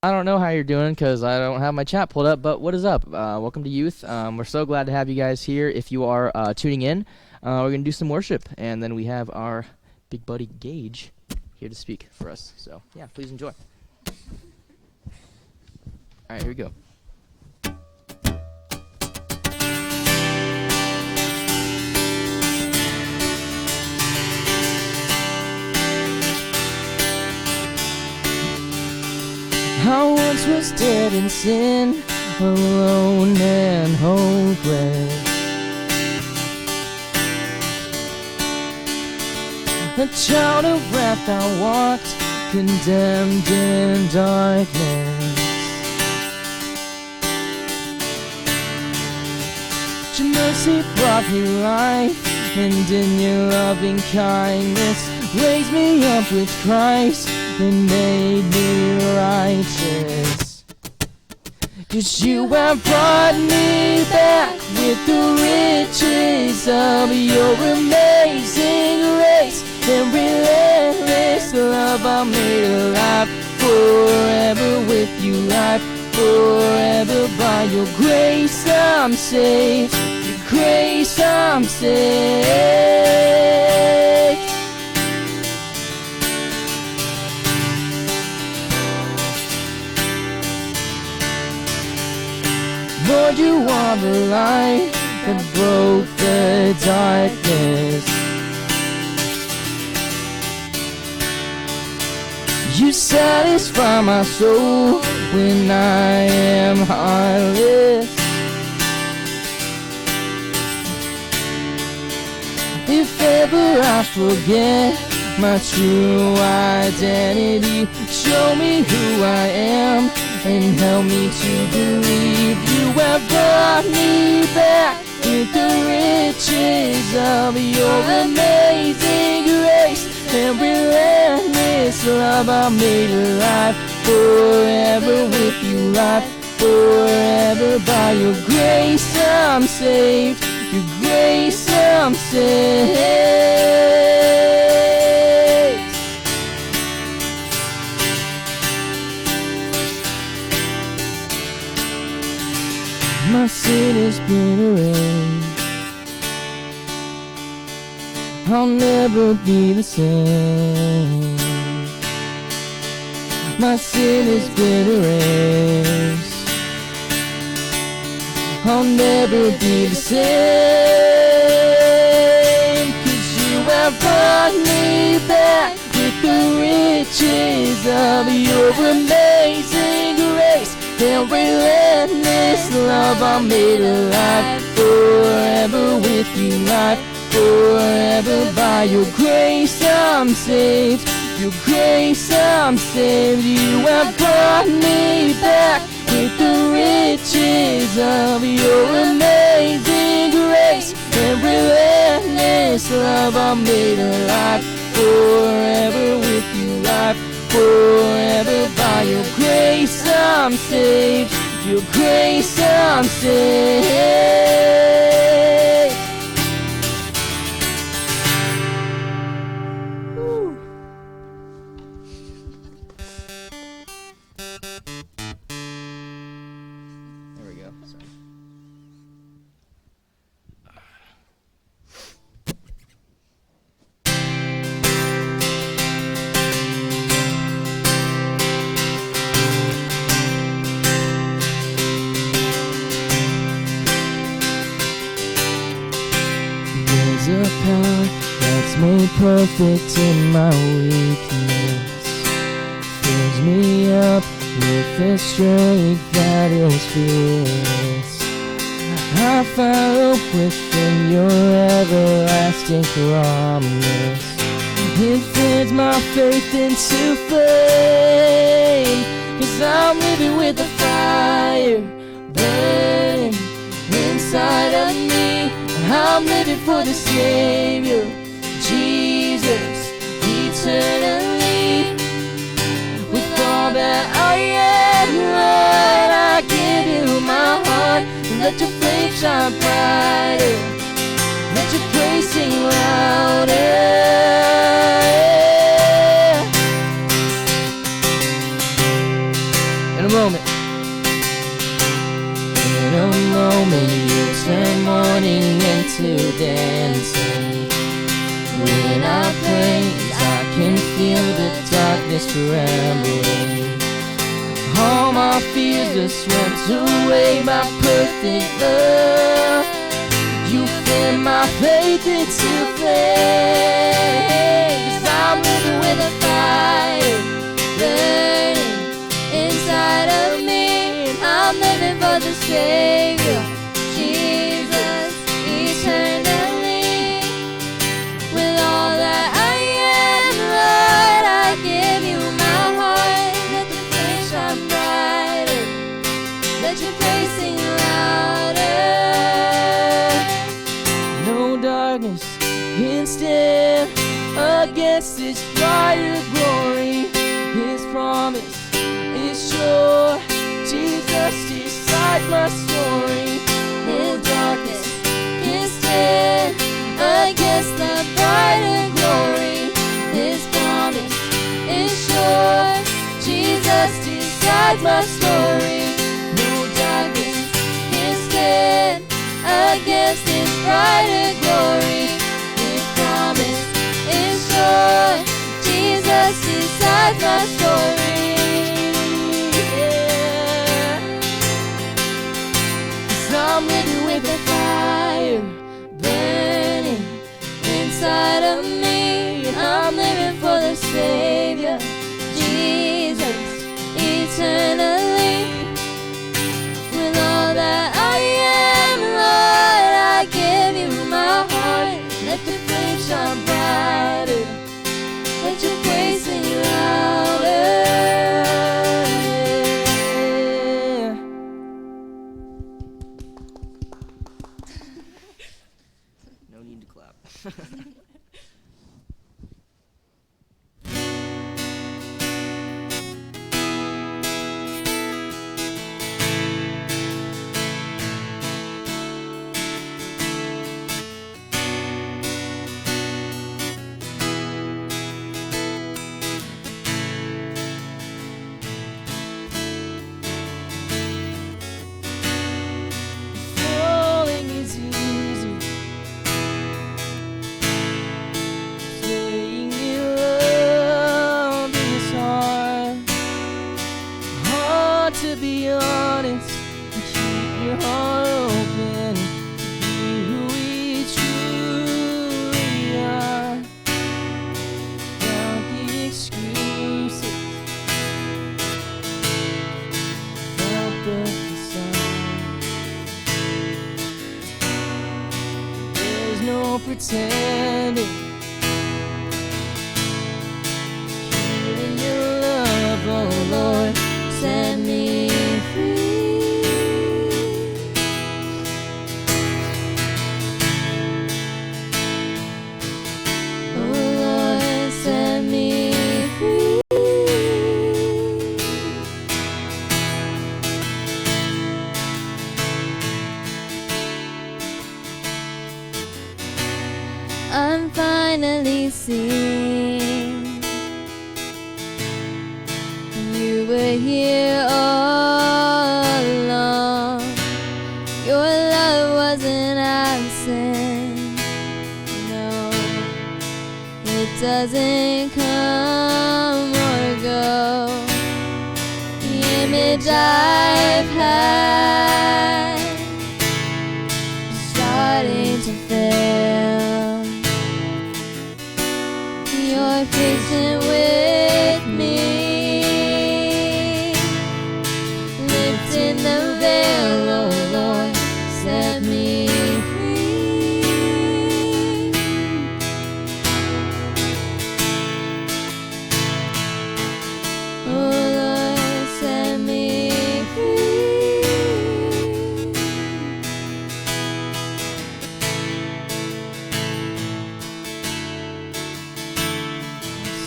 I don't know how you're doing because I don't have my chat pulled up, but what is up? Welcome to Youth. We're so glad to have you guys here. If you are tuning in, we're going to do some worship, and then we have our big buddy Gage here to speak for us. So, yeah, please enjoy. All right, here we go. I once was dead in sin, alone and hopeless. A child of wrath I walked, condemned in darkness. Your mercy brought me life, and in your loving kindness raised me up with Christ and made me righteous. 'Cause you have brought me back with the riches of your amazing grace and relentless love. I'm made alive forever with you, life forever. By your grace I'm saved, your grace I'm saved. Lord, you are the light that broke the darkness. You satisfy my soul when I am heartless. If ever I forget my true identity, show me who I am and help me to believe. You have brought me back with the riches of your amazing grace and relentless love. I'm made alive forever with you, life forever. By your grace I'm saved, your grace I'm saved. My sin has been erased. I'll never be the same. My sin has been erased. I'll never be the same. 'Cause you have brought me back with the riches of your amazing grace and relentless love. I'm made alive forever with you, life forever. By your grace I'm saved, your grace I'm saved. You have brought me back with the riches of your amazing grace and relentless love. I'm made alive forever with you, life forever. By your grace I'm saved, your grace I'm saved. Woo. There we go. Sorry. There's a power that's made perfect in my weakness, fills me up with a strength that is fierce. I find hope within your everlasting promise. It fans my faith into flame, 'cause I'm living with the fire burning inside of me. I'm living for the Savior, Jesus, eternally. With all that I am, Lord, I give you my heart. Let your flame shine brighter, let your praise sing louder. feel the darkness trembling. All my fears are swept away by perfect love. You fan my faith into flame. 'Cause I'm living with a fire burning inside of me. I'm living for the Savior, Jesus, eternally. With all that I am, Lord, I give you my heart. Let the flame shine brighter. Let your praise sing louder. No darkness can stand against His brighter glory. His promise is sure. Jesus decides my story. No darkness can stand against the brighter glory. His promise is sure. Jesus decides my story. No darkness can stand against His brighter glory. His promise is sure. Jesus decides my story. Yeah. 'Cause I'm living with a fire burning inside of me. I'm living for the Savior, Jesus, eternally. With all that I am, Lord, I give you my heart. Let the flame shine brighter. Let your praise sing louder. No need to clap. Falling is easy. Staying in love is hard. Hard to be honest and keep your heart open to be who we truly are. Without the excuses, without the facade. There's no pretending. Here in your love, oh Lord, set me free. Oh Lord, set me free. I'm finally seeing you were here all along. Your love wasn't absent. No, it doesn't come or go. The image I've had is starting to fail. You're patient with me, lifting the veil, oh Lord, set me free. Oh Lord, set me free.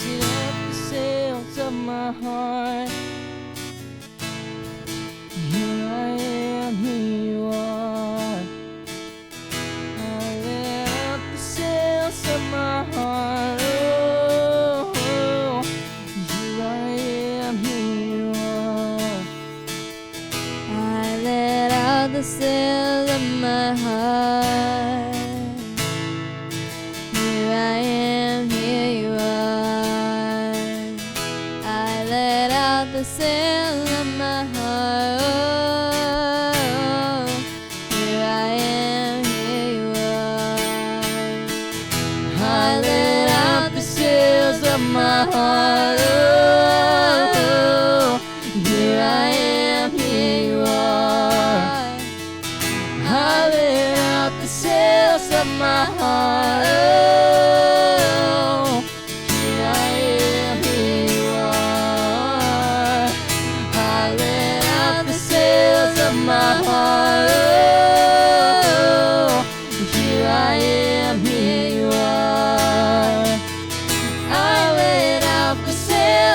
Set up the sails of my heart. Here I am, here you are. I let out the sails of my heart. Oh, here I am, here you are. I let out the sails of my heart. Here I am, here you are.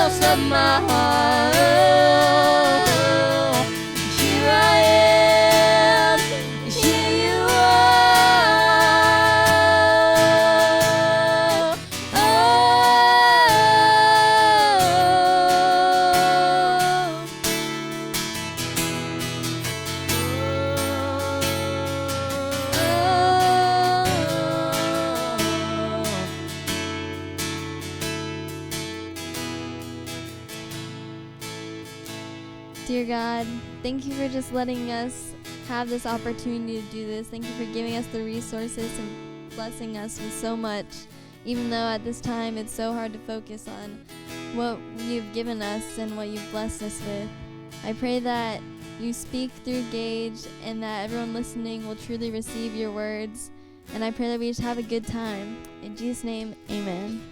house of my heart. Here I am, here you are. Dear God, thank you for just letting us have this opportunity to do this. Thank you for giving us the resources and blessing us with so much, even though at this time it's so hard to focus on what you've given us and what you've blessed us with. I pray that you speak through Gage and that everyone listening will truly receive your words. And I pray that we just have a good time. In Jesus' name, amen.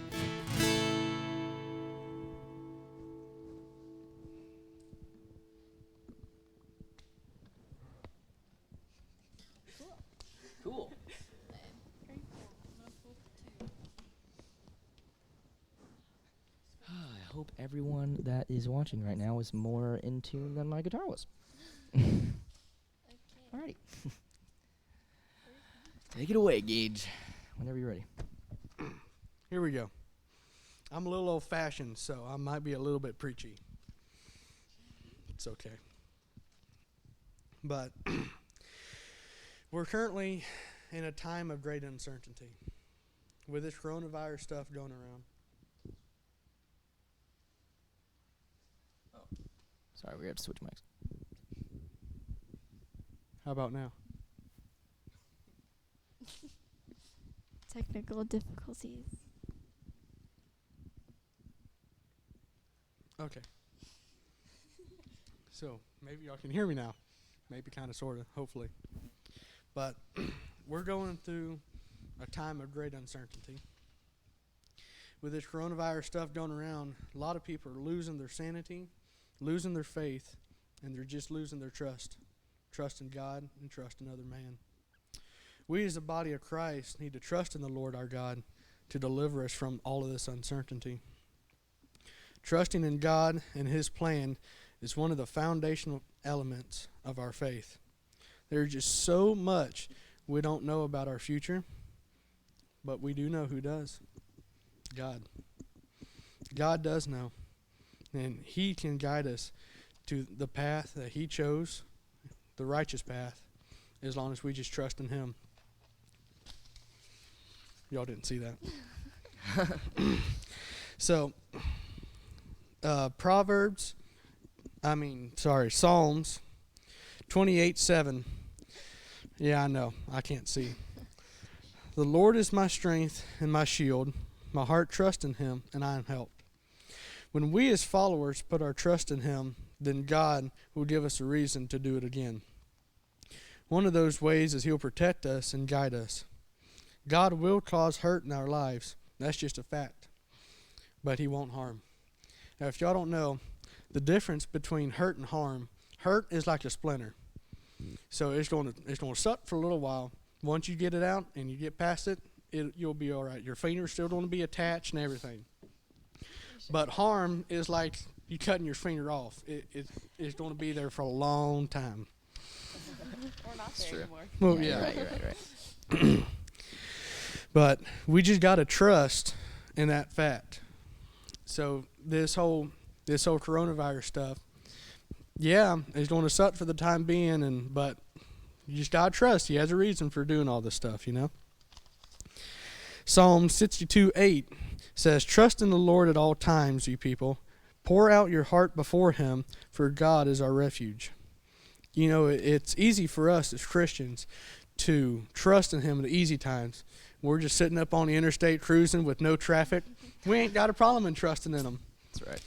Cool. I hope everyone that is watching right now is more in tune than my guitar was. Alrighty. Take it away, Gage. Whenever you're ready. Here we go. I'm a little old-fashioned, so I might be a little bit preachy. It's okay. But we're currently in a time of great uncertainty with this coronavirus stuff going around. Sorry, we have to switch mics. How about now? Technical difficulties. Okay. So maybe y'all can hear me now. Maybe kind of, sort of, hopefully. But we're going through a time of great uncertainty. With this coronavirus stuff going around, a lot of people are losing their sanity, losing their faith, and they're just losing their trust. Trust in God and trust in other man. We as the body of Christ need to trust in the Lord our God to deliver us from all of this uncertainty. Trusting in God and His plan is one of the foundational elements of our faith. There's just so much we don't know about our future, but we do know who does. God. God does know, and He can guide us to the path that He chose, the righteous path, as long as we just trust in Him. Y'all didn't see that. So, Psalms 28:7. Yeah, I know. I can't see. The Lord is my strength and my shield. My heart trusts in Him, and I am helped. When we as followers put our trust in Him, then God will give us a reason to do it again. One of those ways is He'll protect us and guide us. God will cause hurt in our lives. That's just a fact. But He won't harm. Now, if y'all don't know, the difference between hurt and harm, hurt is like a splinter. So it's going to suck for a little while. Once you get it out and you get past it, you'll be all right. Your finger's still going to be attached and everything. But harm is like you cutting your finger off. It's going to be there for a long time. Or not there anymore. Well, Yeah, yeah. you're right. But we just got to trust in that fact. So this whole coronavirus stuff, yeah, it's going to suck for the time being, but you just got to trust. He has a reason for doing all this stuff, you know. Psalm 62:8 says, "Trust in the Lord at all times, you people. Pour out your heart before Him, for God is our refuge." You know, it's easy for us as Christians to trust in Him in the easy times. We're just sitting up on the interstate cruising with no traffic. We ain't got a problem in trusting in Him. That's right.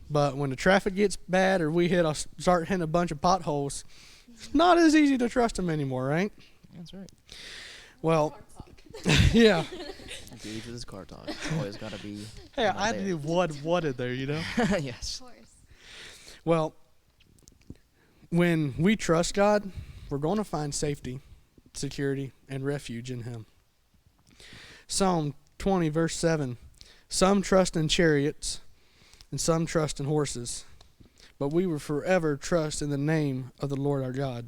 But when the traffic gets bad or we start hitting a bunch of potholes, it's not as easy to trust Him anymore, right? That's right. Well, yeah. Gage with his car talk. Always got to be. Hey, I had to do what in there, you know? Yes. Of course. Well, when we trust God, we're going to find safety, security, and refuge in Him. Psalm 20, verse 7. Some trust in chariots, and some trust in horses. But we will forever trust in the name of the Lord our God.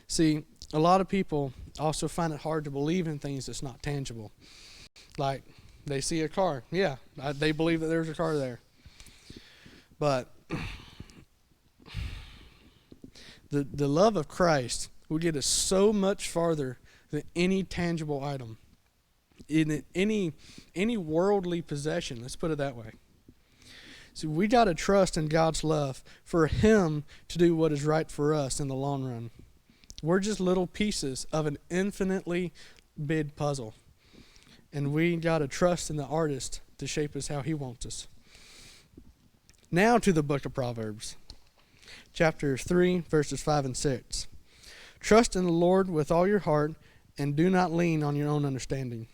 See, a lot of people also find it hard to believe in things that's not tangible. Like, they see a car. Yeah, they believe that there's a car there. But the love of Christ will get us so much farther than any tangible item. In any worldly possession, let's put it that way. So we got to trust in God's love for Him to do what is right for us in the long run. We're just little pieces of an infinitely big puzzle. And we got to trust in the artist to shape us how He wants us. Now to the book of Proverbs. Chapter 3, verses 5 and 6. Trust in the Lord with all your heart, and do not lean on your own understanding.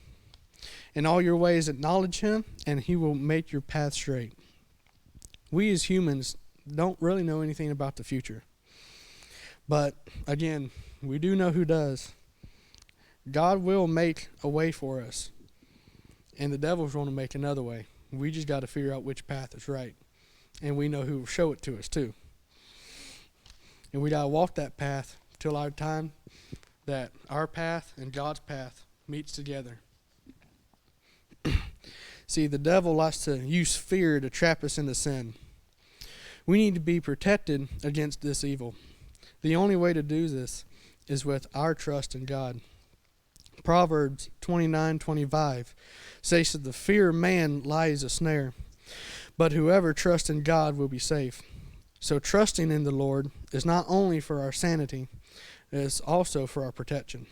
In all your ways acknowledge Him, and He will make your path straight. We as humans don't really know anything about the future. But, again, we do know who does. God will make a way for us. And the devil's going to make another way. We just got to figure out which path is right. And we know who will show it to us, too. And we got to walk that path till our time that our path and God's path meets together. See, the devil likes to use fear to trap us into sin. We need to be protected against this evil. The only way to do this is with our trust in God. Proverbs 29:25 says that the fear of man lies a snare, but whoever trusts in God will be safe. So trusting in the Lord is not only for our sanity, it's also for our protection.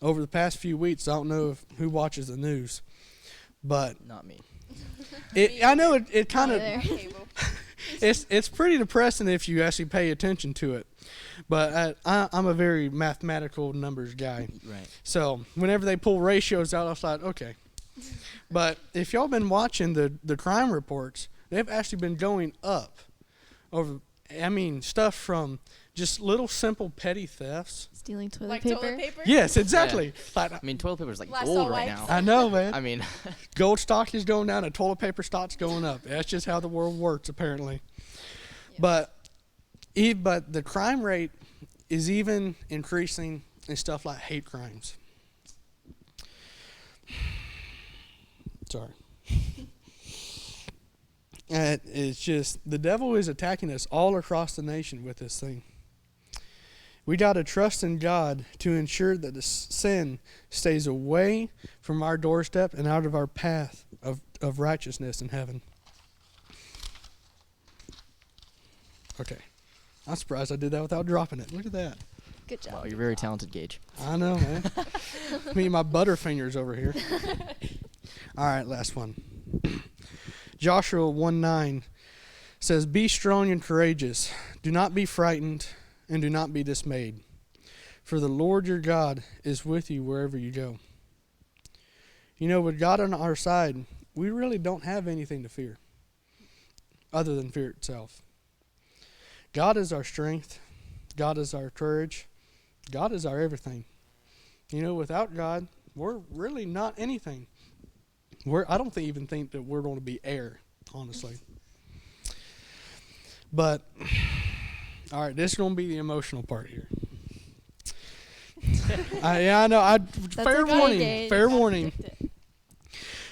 Over the past few weeks, I don't know who watches the news, but Not me. I know it kind of Cable. it's pretty depressing if you actually pay attention to it. But I'm a very mathematical numbers guy. Right. So whenever they pull ratios out, I was like, okay. But if y'all been watching the crime reports, they've actually been going up over, stuff from just little simple petty thefts. Stealing toilet Like paper. toilet paper? Yes, exactly. Like, I mean, toilet paper is like Lysol gold right wipes. now. I know, man. I mean, Gold stock is going down and toilet paper stock's going up. That's just how the world works, apparently. Yeah. But the crime rate is even increasing in stuff like hate crimes. Sorry. It's just, the devil is attacking us all across the nation with this thing. We got to trust in God to ensure that the sin stays away from our doorstep and out of our path of righteousness in heaven. Okay. I'm surprised I did that without dropping it. Look at that. Good job. wow, you're very talented, Gage. I know, man. Me and my butterfingers over here. All right, last one. Joshua 1:9 says, "Be strong and courageous. Do not be frightened and do not be dismayed. For the Lord your God is with you wherever you go." You know, with God on our side, we really don't have anything to fear other than fear itself. God is our strength. God is our courage. God is our everything. You know, without God, we're really not anything. I don't even think that we're going to be air, honestly. But, all right, this is going to be the emotional part here. I know. Fair okay, warning. Gage. Fair warning.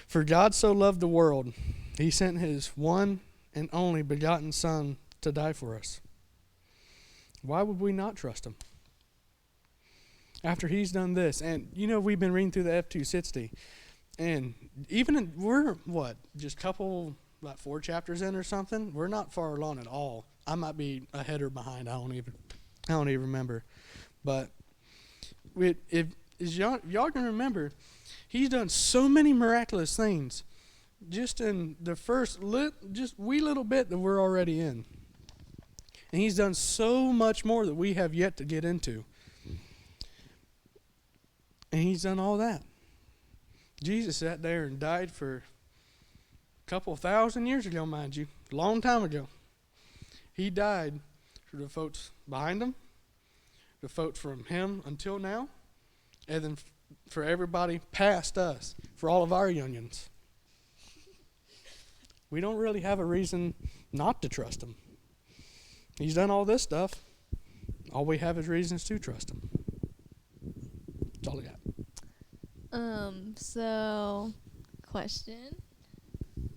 For God so loved the world, He sent His one and only begotten Son to die for us. Why would we not trust Him? After He's done this, and you know, we've been reading through the F-260, and we're just couple, like 4 chapters in or something. We're not far along at all. I might be ahead or behind. I don't even remember. But if y'all can remember, He's done so many miraculous things, just in the first just wee little bit that we're already in. And He's done so much more that we have yet to get into. And He's done all that. Jesus sat there and died for a couple thousand years ago, mind you, a long time ago. He died for the folks behind Him, the folks from Him until now, and then for everybody past us, for all of our unions. we don't really have a reason not to trust him. He's done all this stuff. All we have is reasons to trust him. That's all I got. So, question.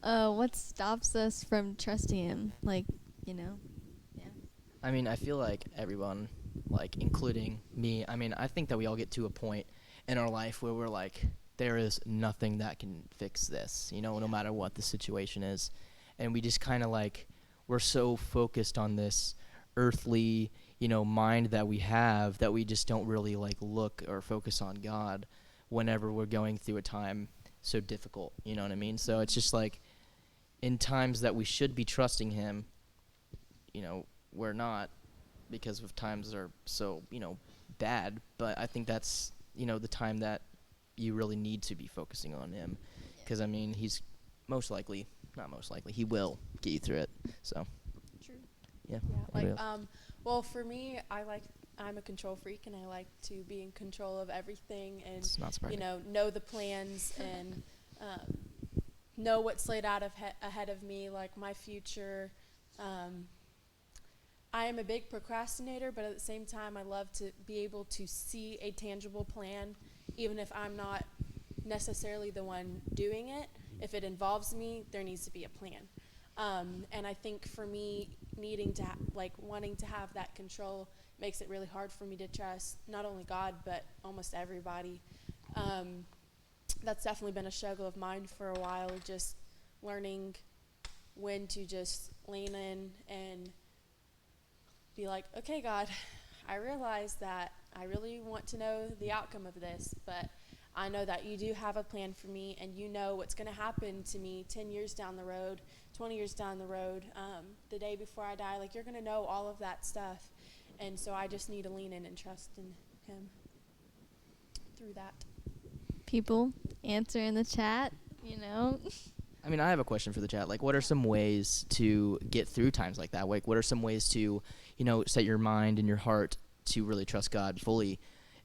What stops us from trusting him? Like, yeah. I mean, I feel like everyone, like, including me, I mean, I think that we all get to a point in our life where we're like, there is nothing that can fix this, no matter what the situation is. And we just kind of like, we're so focused on this earthly, mind that we have that we just don't really like look or focus on God whenever we're going through a time so difficult, you know what I mean? So it's just like, in times that we should be trusting him, we're not, because of times are so, bad. But I think that's, the time that you really need to be focusing on him. Because, I mean, he's not most likely, he will get you through it. So, True. yeah. Like, well, for me, I'm a control freak, and I like to be in control of everything, and It's not surprising. know the plans and know what's laid out ahead of me, like my future. I am a big procrastinator, but at the same time, I love to be able to see a tangible plan, even if I'm not necessarily the one doing it. If it involves me, there needs to be a plan. And I think for me, needing to wanting to have that control makes it really hard for me to trust not only God, but almost everybody. That's definitely been a struggle of mine for a while, just learning when to just lean in and be like, okay, God, I realize that I really want to know the outcome of this, but I know that you do have a plan for me, and you know what's going to happen to me 10 years down the road, 20 years down the road, the day before I die. Like, you're going to know all of that stuff, and so I just need to lean in and trust in him through that. People, answer in the chat, I mean, I have a question for the chat. Like, what are some ways to get through times like that? Like, what are some ways to, set your mind and your heart to really trust God fully,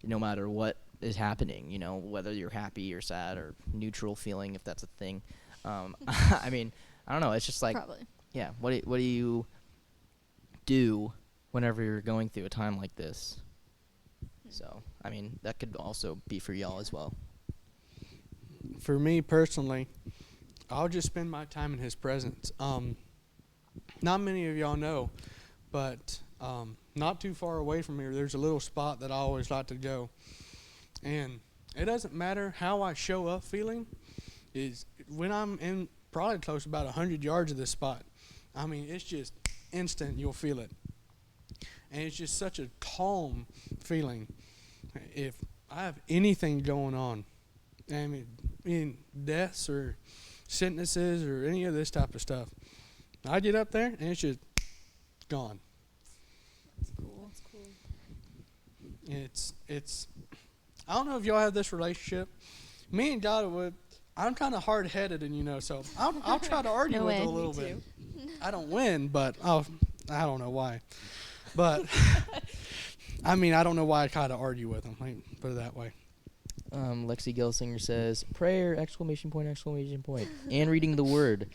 no matter what is happening, whether you're happy or sad or neutral feeling, if that's a thing. I mean, I don't know. It's just like, Probably. yeah, what do you do whenever you're going through a time like this? So, I mean, that could also be for y'all as well. For me personally, I'll just spend my time in his presence. Not many of y'all know, but not too far away from here, there's a little spot that I always like to go. And it doesn't matter how I show up feeling, is when I'm in probably close to about 100 yards of this spot. I mean, it's just instant, you'll feel it. And it's just such a calm feeling. If I have anything going on, I mean, deaths or sicknesses or any of this type of stuff, I get up there and it's just gone. That's cool. That's cool. It's I don't know if y'all have this relationship. Me and God I'm kind of hard-headed, and so I'll try to argue No with way. him a little Me bit. too. I don't win, but I don't know why. But I mean, I don't know why I try to argue with him. Let me put it that way. Lexi Gelsinger says, prayer, ! And reading the word.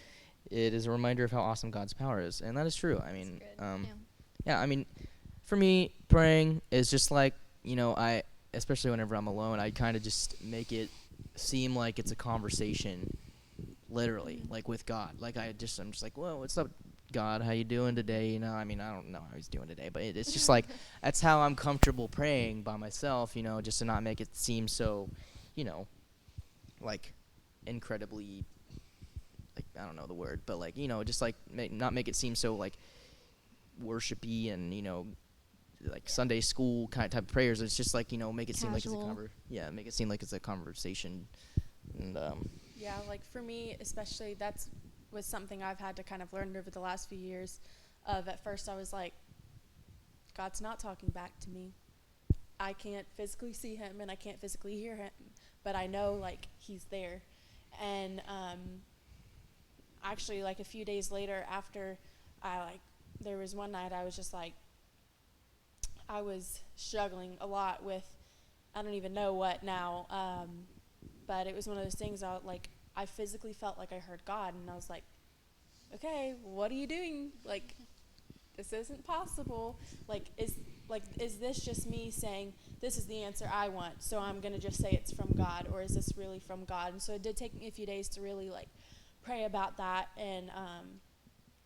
It is a reminder of how awesome God's power is. And that is true. I mean, yeah, I mean, for me, praying is just like, especially whenever I'm alone, I kind of just make it seem like it's a conversation, literally, like with God. Like I'm just like, well, what's up, God? How you doing today? I mean, I don't know how he's doing today, but it's just like, that's how I'm comfortable praying by myself, just to not make it seem so, like incredibly, like, I don't know the word, but like, just like not make it seem so like worshipy and, like Sunday school kind of type of prayers. It's just like, make it seem like it's make it seem like it's a conversation. And Yeah, like for me especially, that's was something I've had to kind of learn over the last few years. At first I was like, God's not talking back to me. I can't physically see him and I can't physically hear him, but I know like he's there. And actually like a few days later, after there was one night I was just like, I was struggling a lot with, I don't even know what now, but it was one of those things I physically felt like I heard God, and I was like, okay, what are you doing? Like, this isn't possible. Is this just me saying this is the answer I want, so I'm gonna just say it's from God, or is this really from God? And so it did take me a few days to really like pray about that and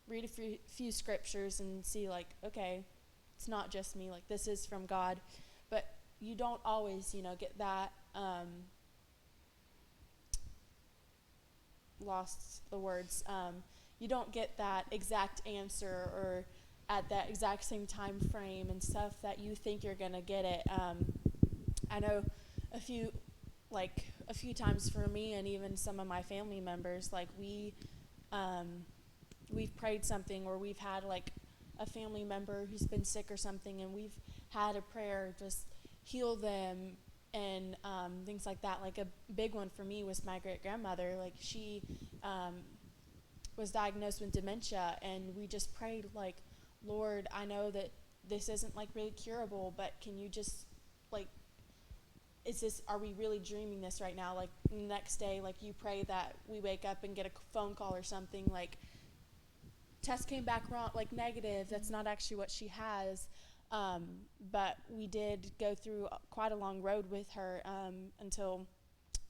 read a few scriptures and see like, okay, it's not just me. Like, this is from God, but you don't always, get that. Lost the words. You don't get that exact answer or at that exact same time frame and stuff that you think you're gonna get it. I know a few times for me and even some of my family members, like we've prayed something, or we've had like a family member who's been sick or something, and we've had a prayer just heal them and things like that. Like a big one for me was my great grandmother. Like she was diagnosed with dementia, and we just prayed like, Lord, I know that this isn't like really curable, but can you just like, are we really dreaming this right now? Like next day, like you pray that we wake up and get a phone call or something, like test came back wrong, like negative, that's not actually what she has. But we did go through quite a long road with her until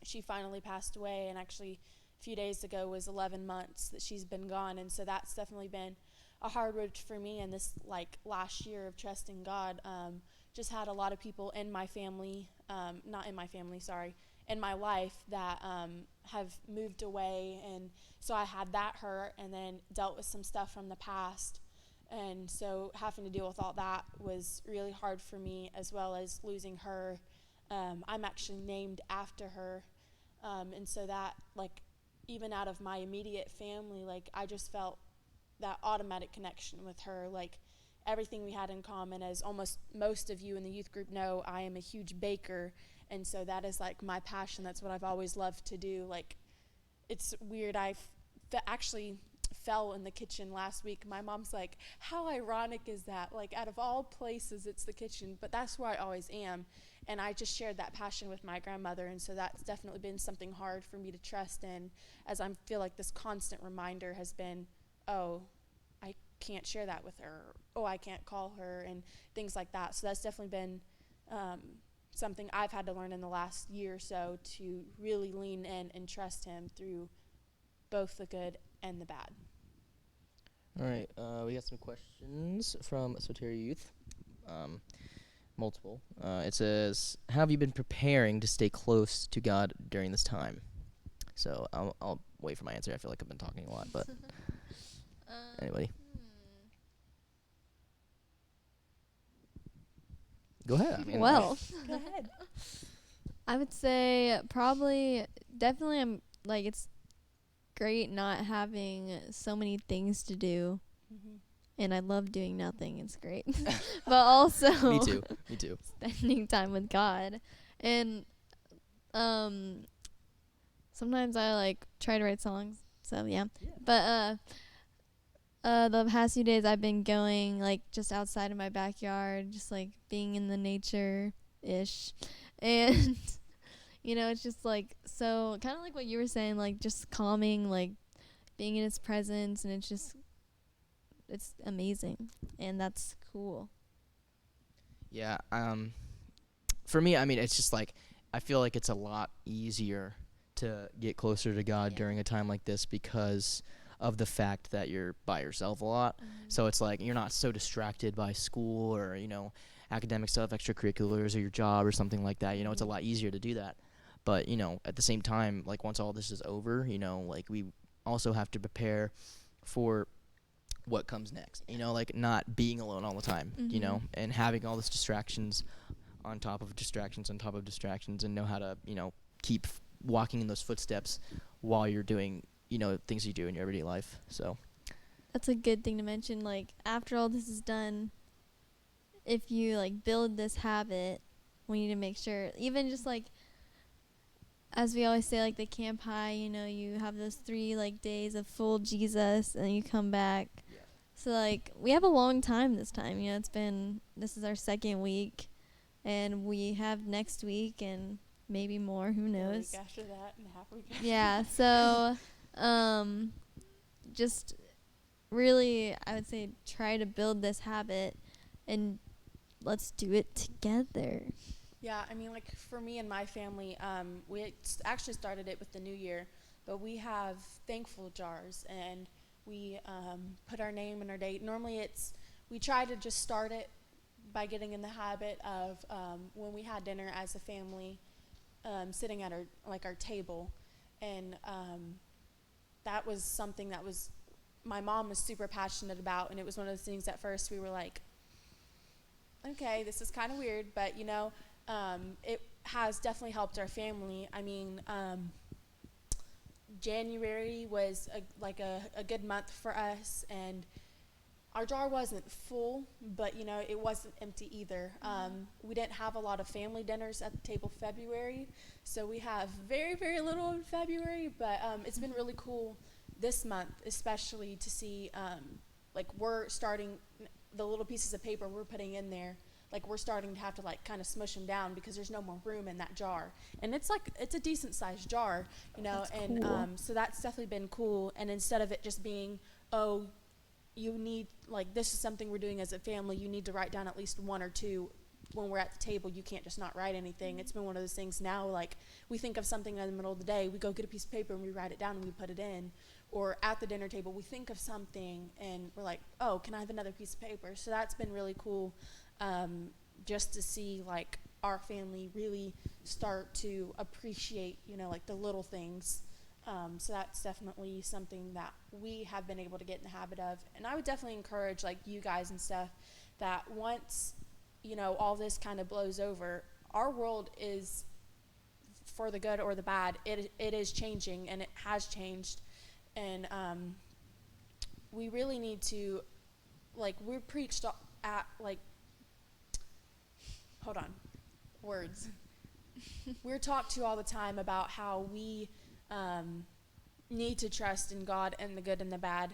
she finally passed away, and actually a few days ago was 11 months that she's been gone. And so that's definitely been a hard road for me. And this like last year of trusting God, just had a lot of people in my family, in my life that have moved away. And so I had that hurt, and then dealt with some stuff from the past. And so having to deal with all that was really hard for me, as well as losing her. I'm actually named after her. And so that, like, even out of my immediate family, like, I just felt that automatic connection with her. Like, everything we had in common, as almost most of you in the youth group know, I am a huge baker. And so that is, like, my passion. That's what I've always loved to do. Like, it's weird. I actually fell in the kitchen last week. My mom's like, how ironic is that? Like, out of all places, it's the kitchen. But that's where I always am. And I just shared that passion with my grandmother. And so that's definitely been something hard for me to trust in, as I feel like this constant reminder has been, oh, I can't share that with her. Oh, I can't call her, and things like that. So that's definitely been something I've had to learn in the last year or so, to really lean in and trust him through both the good and the bad. All right, we got some questions from Soteria Youth. Multiple. It says, how have you been preparing to stay close to God during this time? So I'll wait for my answer. I feel like I've been talking a lot, but anybody? Go ahead. I mean, Well, Go ahead. I would say definitely it's great not having so many things to do. Mm-hmm. And I love doing nothing. It's great. But also Me too. spending time with God. And sometimes I try to write songs. So yeah. But the past few days I've been going just outside of my backyard, just being in the nature ish. And it's just so kind of like what you were saying, just calming, being in his presence, and it's amazing, and that's cool. Yeah. For me, I mean, it's just I feel like it's a lot easier to get closer to God during a time like this because of the fact that you're by yourself a lot. Mm-hmm. So it's you're not so distracted by school or, academic stuff, extracurriculars, or your job or something like that. It's a lot easier to do that. But, at the same time, once all this is over, we also have to prepare for what comes next, not being alone all the time, and having all these distractions on top of distractions and know how to, keep walking in those footsteps while you're doing, things you do in your everyday life. So that's a good thing to mention. After all this is done, if you build this habit, we need to make sure, even just as we always say, the camp high, you have those 3 days of full Jesus, and you come back. Yeah. So we have a long time this time. This is our 2nd week, and we have next week and maybe more. Who knows? A week after that, and half a week after Yeah. So, just really, I would say, try to build this habit, and let's do it together. Yeah, I mean, like for me and my family, we actually started it with the new year, but we have thankful jars, and we put our name and our date. Normally we try to just start it by getting in the habit of when we had dinner as a family, sitting at our table, and that was something that was my mom was super passionate about, and it was one of those things at first we were like, okay, this is kind of weird, but it has definitely helped our family. I mean, January was a good month for us, and our jar wasn't full, but it wasn't empty either. We didn't have a lot of family dinners at the table February, so we have very, very little in February, but it's been really cool this month, especially to see we're starting the little pieces of paper we're putting in there. Like, we're starting to have to kind of smush them down because there's no more room in that jar, and it's a decent sized jar, That's and cool. So that's definitely been cool. And instead of it just being, oh, you need, this is something we're doing as a family, you need to write down at least one or two when we're at the table. You can't just not write anything. It's been one of those things now, we think of something in the middle of the day, we go get a piece of paper and we write it down and we put it in. Or at the dinner table, we think of something and we're like, oh, can I have another piece of paper? So that's been really cool, just to see our family really start to appreciate, the little things. So that's definitely something that we have been able to get in the habit of. And I would definitely encourage you guys and stuff that once, all this kind of blows over, our world is, for the good or the bad, it is changing, and it has changed. And we really need to, we're preached at, hold on, words. We're talked to all the time about how we need to trust in God and the good and the bad.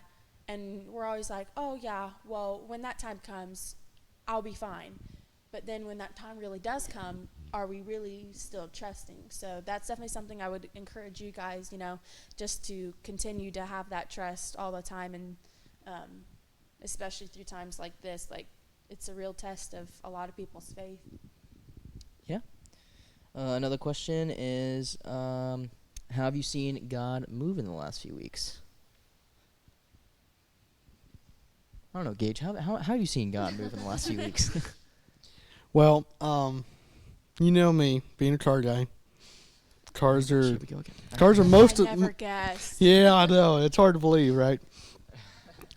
And we're always like, oh, yeah, well, when that time comes, I'll be fine. But then when that time really does come, are we really still trusting? So that's definitely something I would encourage you guys, just to continue to have that trust all the time. And especially through times like this, it's a real test of a lot of people's faith. Yeah. Another question is, how have you seen God move in the last few weeks? I don't know, Gage. How have you seen God move in the last few weeks? Well, you know me, being a car guy. Cars are most I of. never guessed. Yeah, I know. It's hard to believe, right?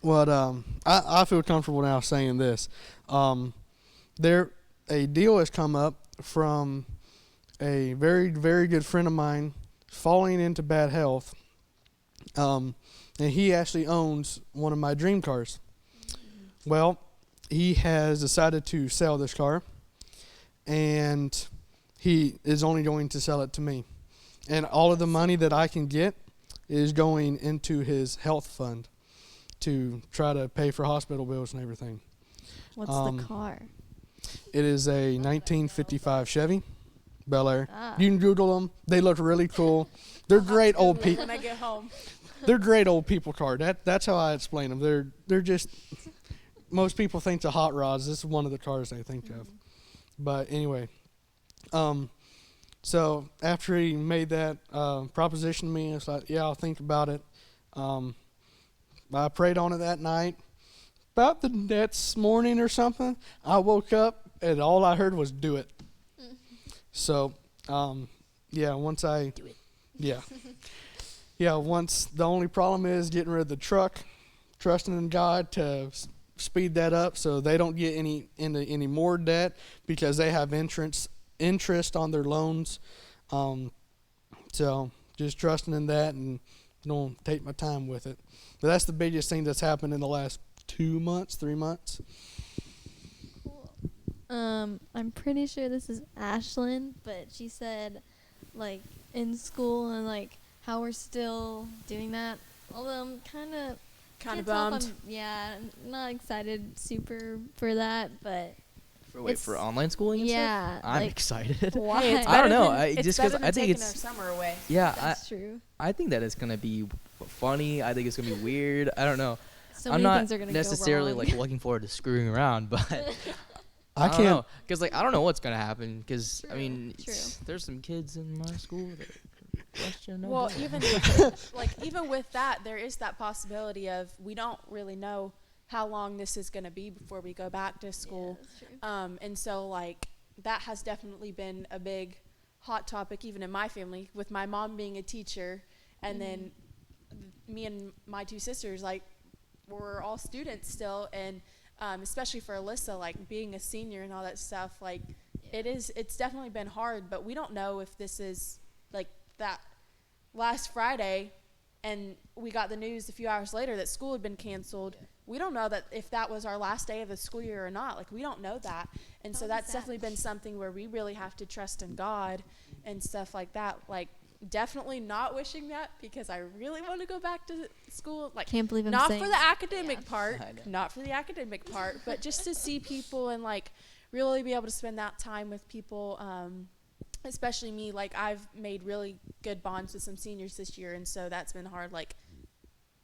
Well, I feel comfortable now saying this. A deal has come up from a very, very good friend of mine falling into bad health. And he actually owns one of my dream cars. Well, he has decided to sell this car, and he is only going to sell it to me. And all of the money that I can get is going into his health fund to try to pay for hospital bills and everything. What's the car? It is a 1955 Chevy Bel Air. Ah. You can Google them. They look really cool. They're great old people. When I get home. They're great old people car. That's how I explain them. They're just, most people think the hot rods. This is one of the cars they think of. But anyway, so after he made that proposition to me, I was like, yeah, I'll think about it. I prayed on it that night. About the next morning or something, I woke up and all I heard was "do it." So, once I Do it. Once the only problem is getting rid of the truck, trusting in God to speed that up so they don't get into any more debt because they have interest on their loans. So just trusting in that and don't take my time with it. But that's the biggest thing that's happened in the last 3 months. Cool. I'm pretty sure this is Ashlyn, but she said, in school and, how we're still doing that. Although I'm kind of Bummed. I'm not excited super for that, but For online schooling and yeah, stuff? I'm excited. why? Hey, it's I don't better know. than- Just better because than I think taking it's our summer away. yeah. That's true. I think that it's gonna be funny. I think it's gonna be weird. I don't know. So I'm many not things are gonna necessarily go wrong. like looking forward to screwing around, but I don't can't. know, because like I don't know what's gonna happen. Because I True, mean, true. there's some kids in my school that question. No Well, doubt. even with that, there is that possibility of we don't really know how long this is going to be before we go back to school. Yeah, that's true. And so like that has definitely been a big hot topic even in my family, with my mom being a teacher, and then me and my two sisters, like, we're all students still, and especially for Alyssa, like being a senior and all that stuff, like it's definitely been hard. But we don't know if this is like that last Friday and we got the news a few hours later that school had been canceled. We don't know that if that was our last day of the school year or not. Like, we don't know that. And so that's definitely been something where we really have to trust in God and stuff like that. Like, definitely not wishing that, because I really want to go back to school. Like, Can't believe I'm not saying for the that. academic part, I know. not for the academic part, but just to see people and like really be able to spend that time with people. Especially me, like, I've made really good bonds with some seniors this year, and so that's been hard. Like,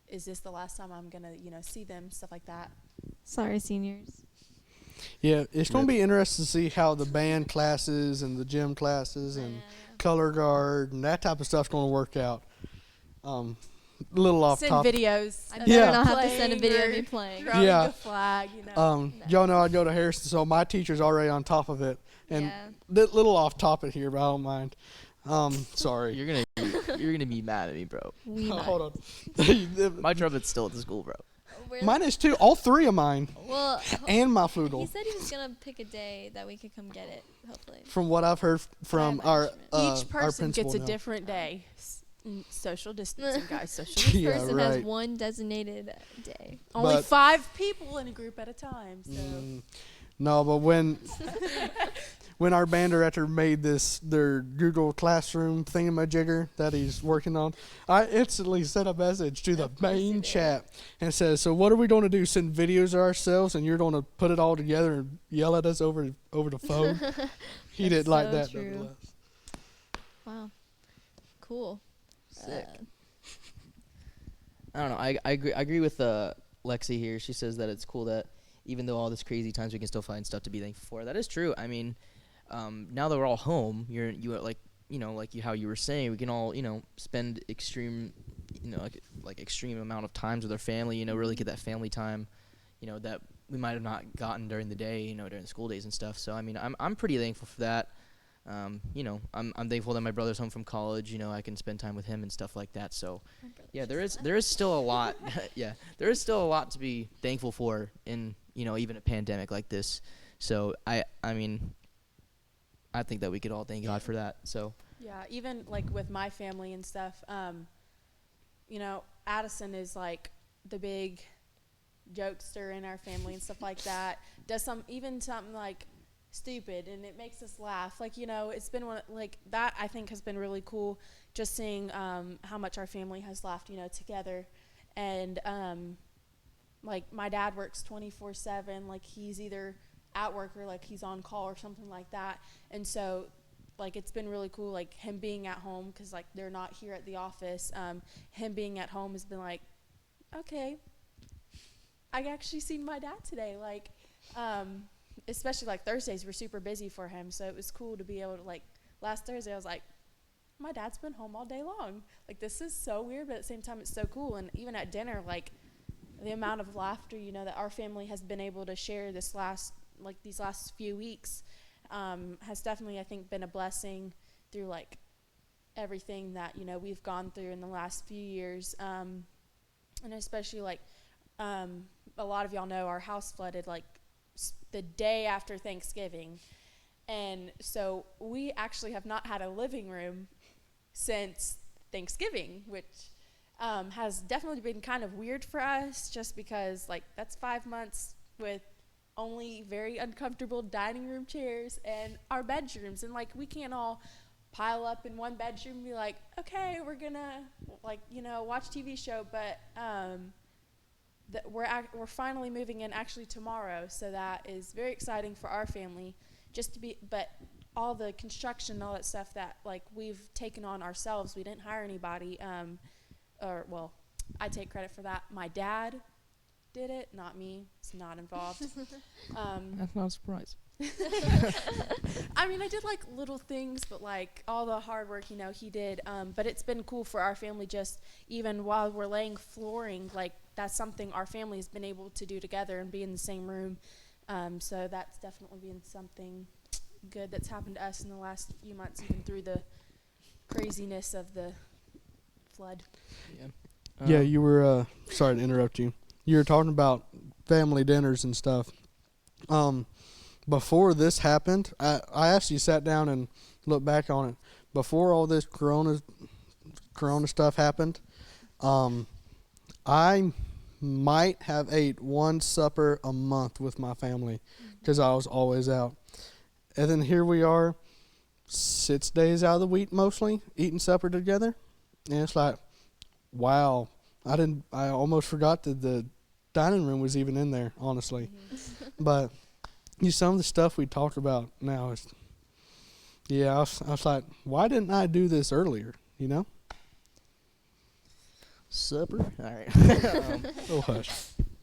is this the last time I'm gonna, see them, stuff like that. Sorry, seniors. Yeah, it's going to be interesting to see how the band classes and the gym classes and color guard and that type of stuff's going to work out. A little off Send topic. videos. I of better Yeah. not have to playing send a video or of me playing. throwing Yeah. the flag, Y'all know I go to Harrison, so my teacher's already on top of it. And Yeah. little off topic here, but I don't mind. Sorry. You're gonna be mad at me, bro. We Oh, might. hold on. My trumpet's still at the school, bro. Mine is too. All three of mine. Well, And my he flute. said he was gonna pick a day that we could come get it. Hopefully. From what I've heard from I have our instruments. Each our person principal gets a now. different day. Social distancing, guys. Social distancing. Yeah, Person has right. one designated day. Only But- 5 people in a group at a time. So. No, but when our band director made their Google Classroom thingamajigger that he's working on, I instantly sent a message to the Of course you main did. chat and says, "So what are we going to do? Send videos of ourselves, and you're going to put it all together and yell at us over the phone?" He That's didn't like so that. true. nonetheless. Wow. Cool. Sick. I don't know. I agree with Lexi here. She says that it's cool that even though all this crazy times, we can still find stuff to be thankful for. That is true. I mean, now that we're all home, how you were saying, we can all spend extreme, extreme amount of times with our family. Really get that family time, that we might have not gotten during the day, during the school days and stuff. So I mean, I'm pretty thankful for that. I'm thankful that my brother's home from college. I can spend time with him and stuff like that. So, yeah, there is still a lot. Yeah, there is still a lot to be thankful for in even a pandemic like this. So I mean, I think that we could all thank God for that. So Yeah, even like with my family and stuff, Addison is like the big jokester in our family and stuff like that. Does something like stupid, and it makes us laugh. Like, it's been that I think has been really cool, just seeing how much our family has laughed, together. And like, my dad works 24/7. Like, he's either at work or like he's on call or something like that. And so like, it's been really cool, like him being at home, because like they're not here at the office. Him being at home has been like, okay, I actually seen my dad today. Like, especially like Thursdays were super busy for him, so it was cool to be able to, like, last Thursday I was like, my dad's been home all day long. Like, this is so weird, but at the same time it's so cool. And even at dinner, like, the amount of laughter that our family has been able to share these last few weeks has definitely, I think, been a blessing through like everything that we've gone through in the last few years. And especially like a lot of y'all know our house flooded like the day after Thanksgiving, and so we actually have not had a living room since Thanksgiving, which has definitely been kind of weird for us, just because like that's 5 months with only very uncomfortable dining room chairs and our bedrooms, and like we can't all pile up in one bedroom and be like, okay, we're gonna like watch TV show, but we're finally moving in actually tomorrow, so that is very exciting for our family, but all the construction and all that stuff that like we've taken on ourselves, we didn't hire anybody, I take credit for that. My dad did it, not me. It's not involved. That's not a surprise. I mean, I did like little things, but like all the hard work, you know, he did. But it's been cool for our family, just even while we're laying flooring, like that's something our family has been able to do together and be in the same room. So that's definitely been something good that's happened to us in the last few months, even through the craziness of the flood. Yeah. Yeah, you were, sorry to interrupt you. You were talking about family dinners and stuff. Before this happened, I actually sat down and looked back on it. Before all this corona stuff happened, I might have ate one supper a month with my family because I was always out. And then here we are, 6 days out of the week mostly, eating supper together. And it's like, wow, I almost forgot that the dining room was even in there, honestly. But some of the stuff we talked about now is, I was like, why didn't I do this earlier, you know? Supper? All right. Oh, hush.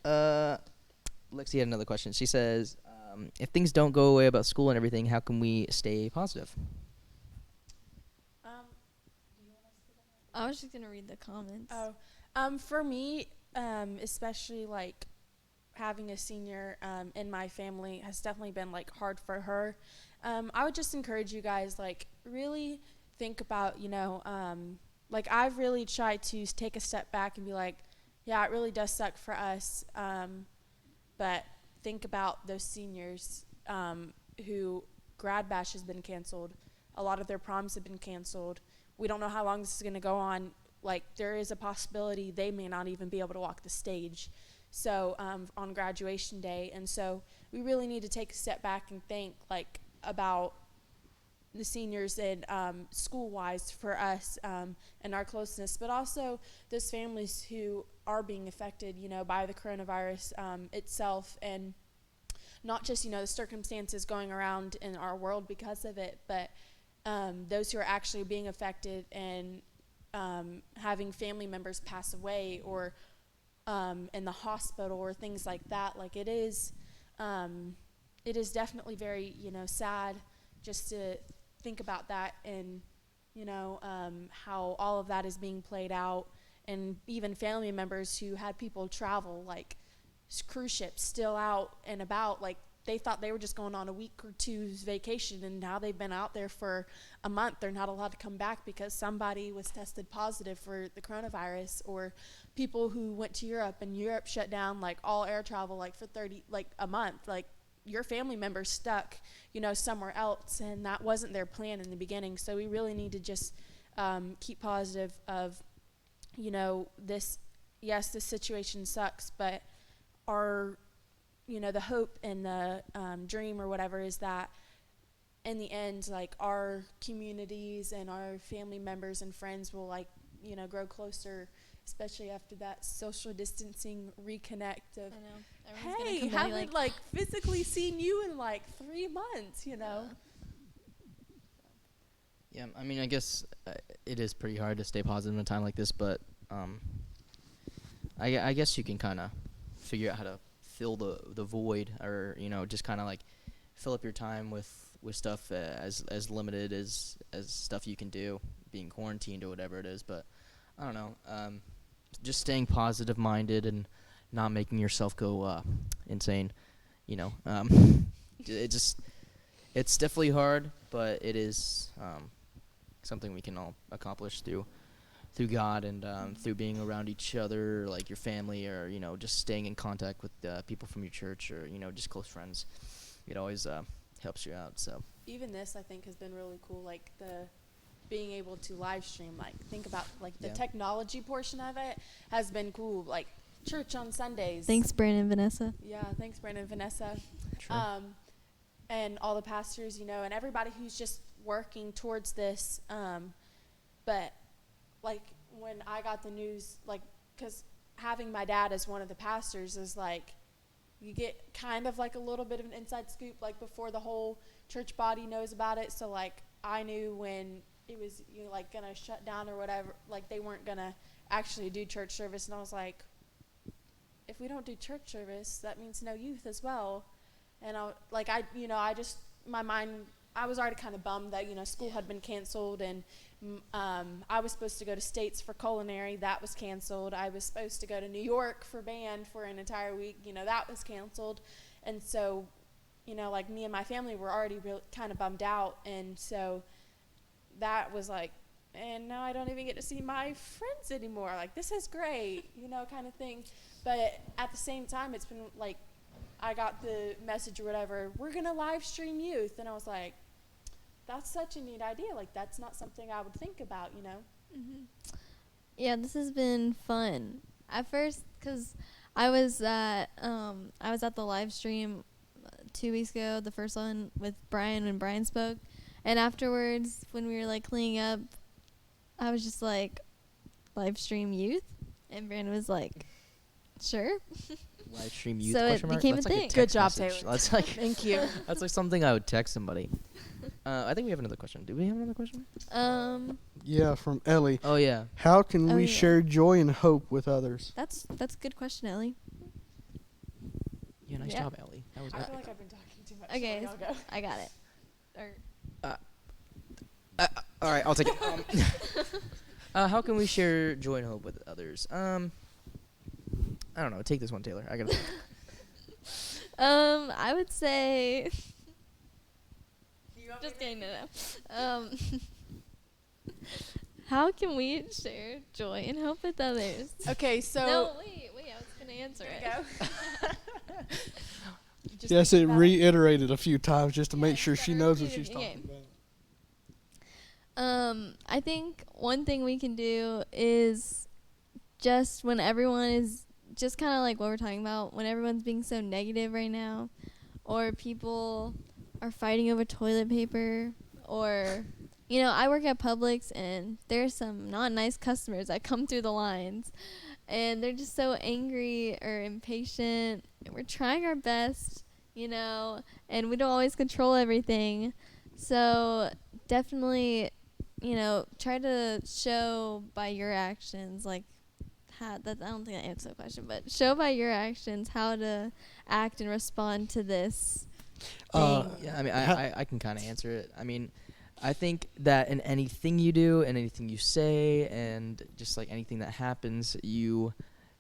Lexi had another question. She says, if things don't go away about school and everything, how can we stay positive? I was just gonna read the comments. For me, especially like having a senior in my family has definitely been like hard for her. I would just encourage you guys, like, really think about, you know, like I've really tried to take a step back and be like, yeah, it really does suck for us, but think about those seniors who grad bash has been canceled. A lot of their proms have been canceled. We don't know how long this is going to go on. Like, there is a possibility they may not even be able to walk the stage. So on graduation day. And so we really need to take a step back and think like about the seniors and school-wise for us and our closeness, but also those families who are being affected, you know, by the coronavirus itself, and not just, you know, the circumstances going around in our world because of it, but those who are actually being affected and having family members pass away or in the hospital or things like that. Like it is definitely very, you know, sad just to think about that and, you know, how all of that is being played out, and even family members who had people travel, like cruise ships still out and about, like they thought they were just going on a week or two's vacation, and now they've been out there for a month. They're not allowed to come back because somebody was tested positive for the coronavirus. Or people who went to Europe, and Europe shut down like all air travel like for a month. Like your family member's stuck, you know, somewhere else, and that wasn't their plan in the beginning. So we really need to just keep positive of, you know, this situation sucks, but our, you know, the hope and the dream or whatever is that in the end, like our communities and our family members and friends will, like, you know, grow closer, especially after that social distancing reconnect of, hey, haven't like physically seen you in like 3 months, you know. Yeah, I mean, I guess it is pretty hard to stay positive in a time like this, but I guess you can kind of figure out how to fill the void, or, you know, just kind of like fill up your time with stuff as limited as stuff you can do, being quarantined or whatever it is. But I don't know, just staying positive minded and not making yourself go insane, you know. It's definitely hard, but it is something we can all accomplish through God and through being around each other, like your family, or, you know, just staying in contact with people from your church, or, you know, just close friends. It always helps you out. So even this, I think, has been really cool, like the being able to live stream. Like, think about like the technology portion of it has been cool, like church on Sundays. Thanks, Brandon and Vanessa. Yeah, thanks, Brandon and Vanessa. True. And all the pastors, you know, and everybody who's just working towards this. But like when I got the news, like, because having my dad as one of the pastors is like, you get kind of like a little bit of an inside scoop, like before the whole church body knows about it. So like I knew when it was, you know, like gonna shut down or whatever, like they weren't gonna actually do church service, and I was like, if we don't do church service, that means no youth as well. And my mind, I was already kind of bummed that, school had been canceled, and I was supposed to go to States for culinary. That was canceled. I was supposed to go to New York for band for an entire week. That was canceled. And so, like, me and my family were already kind of bummed out. And so that was like, and now I don't even get to see my friends anymore. Like, this is great, kind of thing. But at the same time, it's been like, I got the message or whatever, we're going to live stream youth. And I was like, that's such a neat idea. Like, that's not something I would think about, Mm-hmm. Yeah, this has been fun. At first, because I was at the live stream 2 weeks ago, the first one with Brian, when Brian spoke. And afterwards, when we were, like, cleaning up, I was just like, live stream youth? And Brandon was like, sure. Live stream youth? So it became that's a like thing. Good job, message. Taylor. That's like Thank you. That's like something I would text somebody. I think we have another question. Do we have another question? Yeah, from Ellie. Oh yeah. How can Oh, we yeah. share joy and hope with others? That's a good question, Ellie. Yeah, nice Yeah. job, Ellie. That was I epic. feel like I've been talking too much. Okay, So I'll go. I got it. All right, I'll take it. How can we share joy and hope with others? I don't know. Take this one, Taylor. I gotta. I would say. Just kidding, no. How can we share joy and hope with others? Okay, so. No, wait, I was gonna answer it. Just Yes, think it about reiterated a few times just to make Yeah, sure gotta she knows what repeat it she's again. talking about. I think one thing we can do is just when everyone is just kind of like what we're talking about, when everyone's being so negative right now, or people are fighting over toilet paper, or, I work at Publix, and there's some not nice customers that come through the lines, and they're just so angry or impatient, and we're trying our best, and we don't always control everything. So definitely, try to show by your actions, like, I don't think I answered the question, but show by your actions how to act and respond to this thing. Yeah, I mean, I can kind of answer it. I mean, I think that in anything you do and anything you say and just like anything that happens, you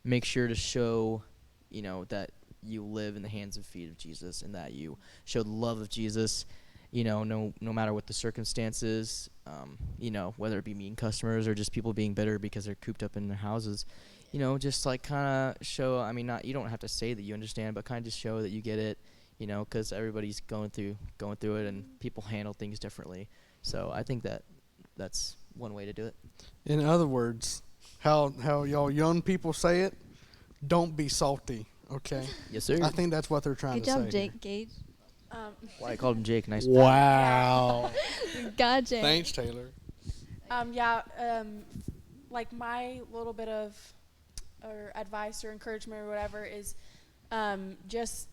make sure to show, that you live in the hands and feet of Jesus, and that you show the love of Jesus, no matter what the circumstances, whether it be mean customers or just people being bitter because they're cooped up in their houses, just like kind of show, I mean, you don't have to say that you understand, but kind of just show that you get it, because everybody's going through it, and people handle things differently. So I think that's one way to do it. In other words, how y'all young people say it, don't be salty, okay? Yes, sir. I think that's what they're trying Good to job, say. Jake. Gage. Why I called him Jake. Nice. Wow. God, Jake. Thanks, Taylor. Like my little bit of or advice or encouragement or whatever is just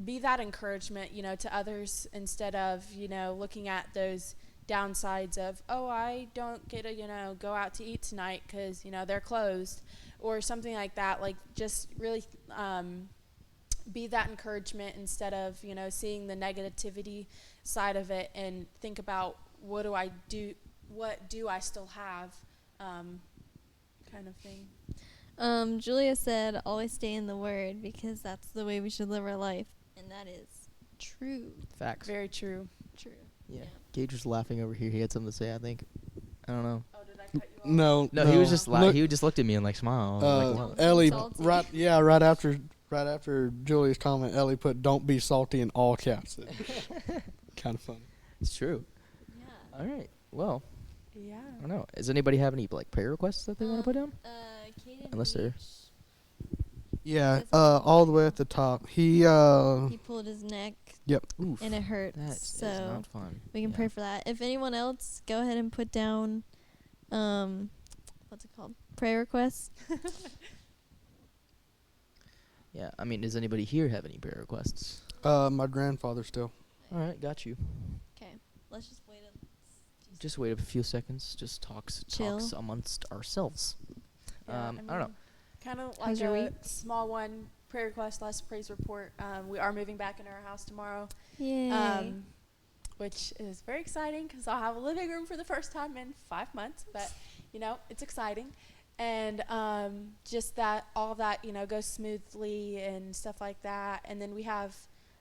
be that encouragement, to others, instead of, looking at those downsides of, oh, I don't get to, go out to eat tonight because, they're closed or something like that. Like, just really be that encouragement instead of, seeing the negativity side of it, and think about what do I still have, kind of thing. Julia said, always stay in the Word, because that's the way we should live our life. And that is true. Facts. Very true. True. Yeah. Gage was laughing over here. He had something to say, I think. I don't know. Oh, did I cut you off? No, No, he was just Look, he just looked at me and like smiled. I was like, what? Ellie, Salty. right after Julia's comment, Ellie put "Don't be salty" in all caps. Kind of funny. It's true. Yeah. All right. Well, Yeah. I don't know. Does anybody have any like prayer requests that they want to put down? Caden Unless they're- Beach, Yeah, That's awesome. all the way at the top. He he pulled his neck Oof. and it hurts. That's So not fun. we can Yeah. pray for that. If anyone else, go ahead and put down, what's it called? Prayer requests. Yeah. I mean, does anybody here have any prayer requests? my grandfather still. All right. Got you. Okay, let's just wait. Just wait a few seconds. Just talks Chill. amongst ourselves. Yeah, I don't know. Kind of How's like your a week? small one prayer request, last praise report. We are moving back into our house tomorrow, Yay. which is very exciting because I'll have a living room for the first time in 5 months. But, it's exciting. And just that, all that, goes smoothly and stuff like that. And then we have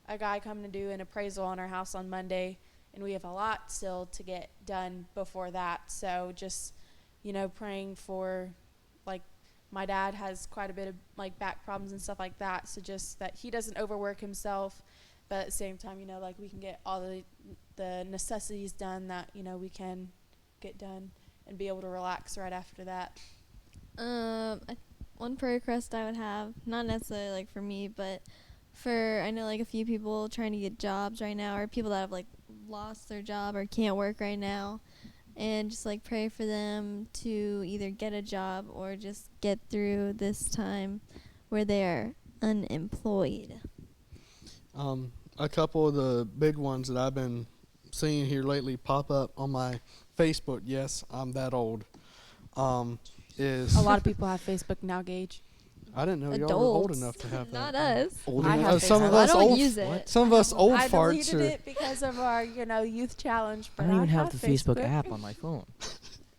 a guy coming to do an appraisal on our house on Monday. And we have a lot still to get done before that. So just, praying for, like, my dad has quite a bit of, like, back problems and stuff like that. So just that he doesn't overwork himself. But at the same time, like, we can get all the necessities done that, we can get done and be able to relax right after that. One prayer request I would have, not necessarily, like, for me, but for, I know, like, a few people trying to get jobs right now, or people that have, like, lost their job or can't work right now, and just, like, pray for them to either get a job or just get through this time where they are unemployed. A couple of the big ones that I've been seeing here lately pop up on my Facebook. Yes, I'm that old. Is A lot of people have Facebook now, Gage. I didn't know y'all were old enough to have Not that. us. Old I enough? have Some of Facebook. us I don't old. use it. Some of us old I farts deleted are. it because of our, youth challenge. I But don't even have have the Facebook app on my phone.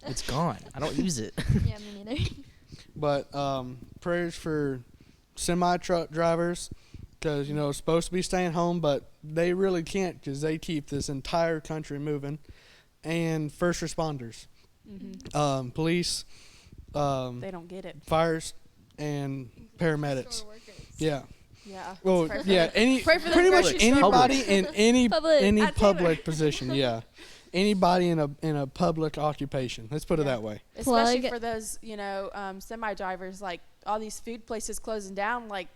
It's gone. I don't use it. Yeah, me neither. But prayers for semi-truck drivers, because it's supposed to be staying home, but they really can't because they keep this entire country moving. And first responders, police, They don't get it. fires, and paramedics. Yeah. Yeah. Well, Pray for yeah. them. Pray for them Pretty much grocery store. anybody in any Public. public position. Yeah. Anybody in a public occupation. Let's put it that way. Especially Plug. for those, semi drivers, like all these food places closing down, like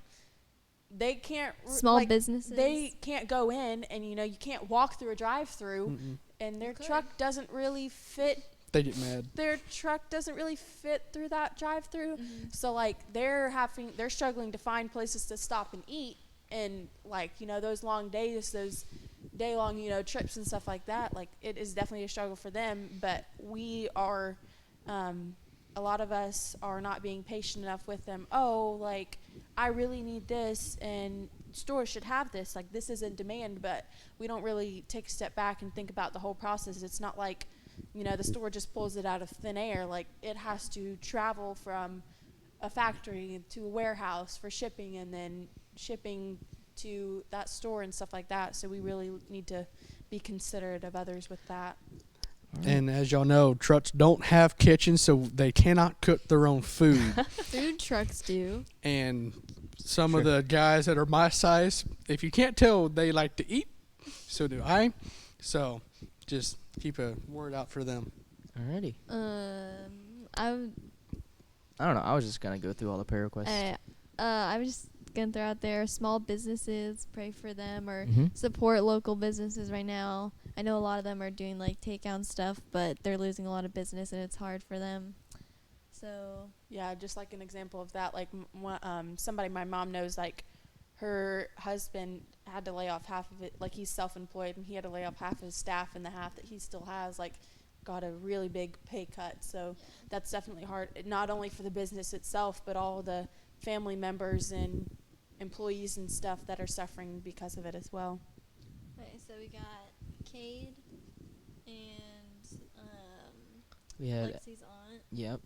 they can't Small like, businesses. They can't go in, and you can't walk through a drive-through, and their truck doesn't really fit. They get mad. Their truck doesn't really fit through that drive-through, so like they're struggling to find places to stop and eat, and like those long days, those day-long trips and stuff like that. Like it is definitely a struggle for them, but we are. A lot of us are not being patient enough with them. Oh, like, I really need this, and stores should have this. Like, this is in demand, but we don't really take a step back and think about the whole process. It's not like, the store just pulls it out of thin air. Like, it has to travel from a factory to a warehouse for shipping, and then shipping to that store and stuff like that. So we really need to be considerate of others with that. And as y'all know, trucks don't have kitchens, so they cannot cook their own food. Food trucks do. And some of the guys that are my size, if you can't tell, they like to eat. So do I. So just keep a word out for them. Alrighty. I would. I don't know. I was just gonna go through all the prayer requests. I was just gonna throw out there small businesses, pray for them, or Mhm. support local businesses right now. I know a lot of them are doing like takeout stuff, but they're losing a lot of business and it's hard for them. So Yeah, just like an example of that, like somebody my mom knows, like her husband had to lay off half of it. Like he's self-employed, and he had to lay off half of his staff, and the half that he still has, like, got a really big pay cut. So that's definitely hard, not only for the business itself, but all the family members and employees and stuff that are suffering because of it as well. okay, so we got Cade and We had Lexi's aunt, yep.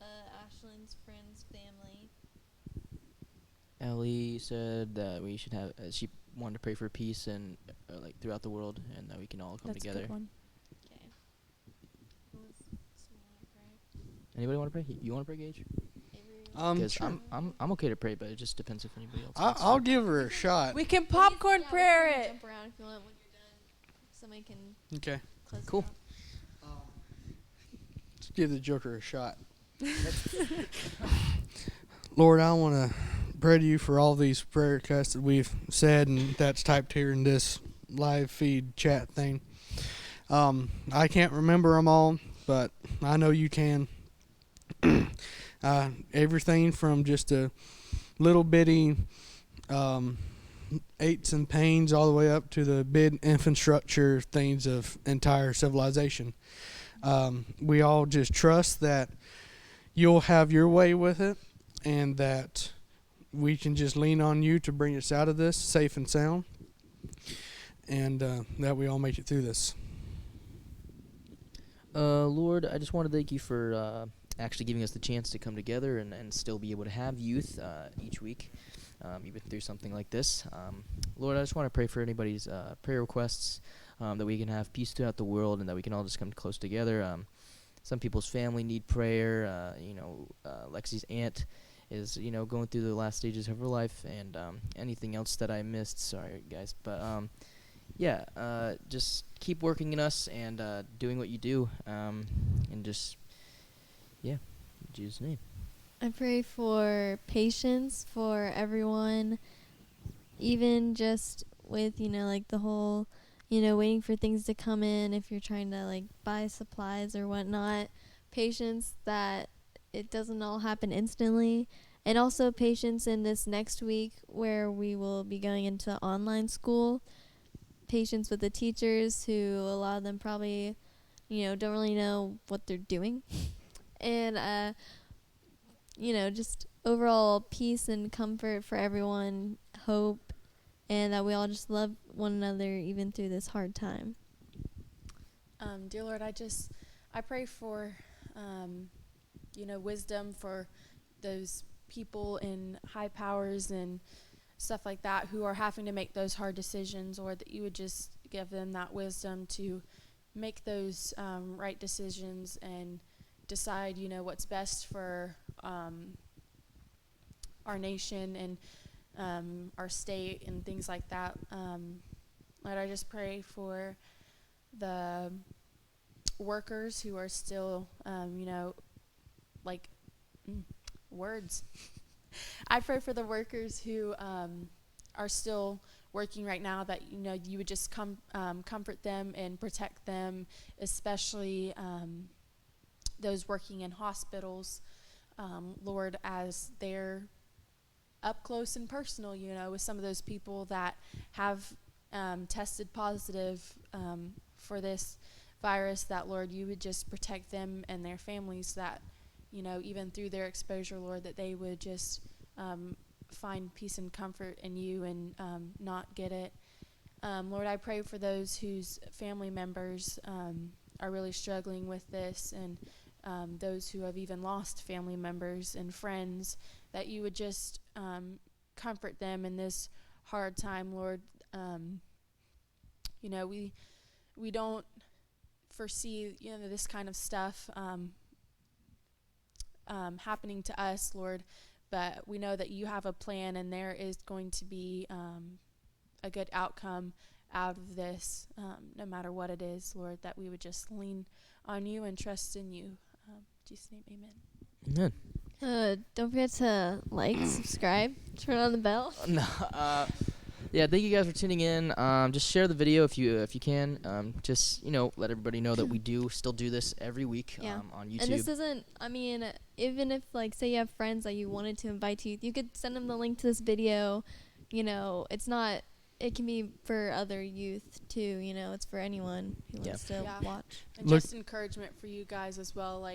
Ashlyn's friend's family. Ellie said that we should have. She wanted to pray for peace and like throughout the world, and that we can all come That's a together. good one. Okay. Anybody want to pray? You want to pray, Gage? Because Sure. I'm okay to pray, but it just depends if anybody else. I'll give her a shot. We can popcorn prayer it. Jump around if you want when you're done. Somebody can Okay. close it Cool. out. Let's give the Joker a shot. Lord, I want to pray to you for all these prayer requests that we've said and that's typed here in this live feed chat thing. I can't remember them all, but I know you can. Everything from just a little bitty aches and pains all the way up to the big infrastructure things of entire civilization. We all just trust that you'll have your way with it, and that we can just lean on you to bring us out of this safe and sound, and that we all make it through this. Lord, I just want to thank you for actually giving us the chance to come together and still be able to have youth each week, even through something like this. Lord, I just want to pray for anybody's prayer requests, that we can have peace throughout the world and that we can all just come close together. Some people's family need prayer. Lexi's aunt is, going through the last stages of her life, and anything else that I missed, sorry, guys. But, just keep working in us and doing what you do, and just, in Jesus' name. I pray for patience for everyone, even just with, the whole, waiting for things to come in if you're trying to, buy supplies or whatnot. Patience that it doesn't all happen instantly. And also patience in this next week where we will be going into online school. Patience with the teachers, who a lot of them probably, don't really know what they're doing. And, just overall peace and comfort for everyone, hope, and that we all just love one another even through this hard time. Dear Lord, I pray for, wisdom for those people in high powers and stuff like that who are having to make those hard decisions, or that you would just give them that wisdom to make those right decisions and decide, what's best for our nation and our state and things like that. Lord, I just pray for the workers who are still, words. I pray for the workers who are still working right now, that you would just comfort them and protect them, especially those working in hospitals, Lord, as they're up close and personal, with some of those people that have tested positive for this virus, that, Lord, you would just protect them and their families, that, even through their exposure, Lord, that they would just find peace and comfort in you and not get it. Lord, I pray for those whose family members are really struggling with this, and those who have even lost family members and friends, that you would just comfort them in this hard time, Lord. We don't foresee, this kind of stuff happening to us, Lord, but we know that you have a plan, and there is going to be a good outcome out of this, no matter what it is, Lord, that we would just lean on you and trust in you. In Jesus' name, amen. Amen. Don't forget to subscribe, turn on the bell. No. Thank you guys for tuning in. Just share the video if you can. Just let everybody know that we do still do this every week on YouTube. And this isn't, even if say you have friends that you wanted to invite to you could send them the link to this video. It's not, it can be for other youth too. It's for anyone who wants to watch. And just encouragement for you guys as well.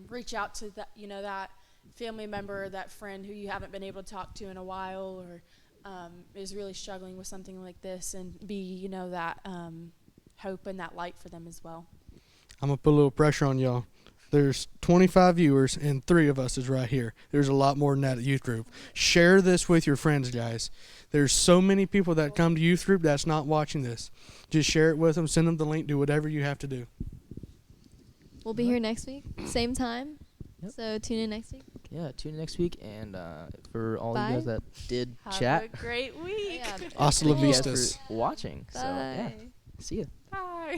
Reach out to that, that family member or that friend who you haven't been able to talk to in a while, or is really struggling with something like this, and be, that hope and that light for them as well. I'm going to put a little pressure on y'all. There's 25 viewers, and 3 of us is right here. There's a lot more than that at youth group. Share this with your friends, guys. There's so many people that come to youth group that's not watching this. Just share it with them. Send them the link. Do whatever you have to do. We'll be here next week, same time. Yep. So tune in next week. Yeah, tune in next week, and for all you guys that did have chat, a great week. Hasta la vistas. For watching. Bye. So see ya. Bye.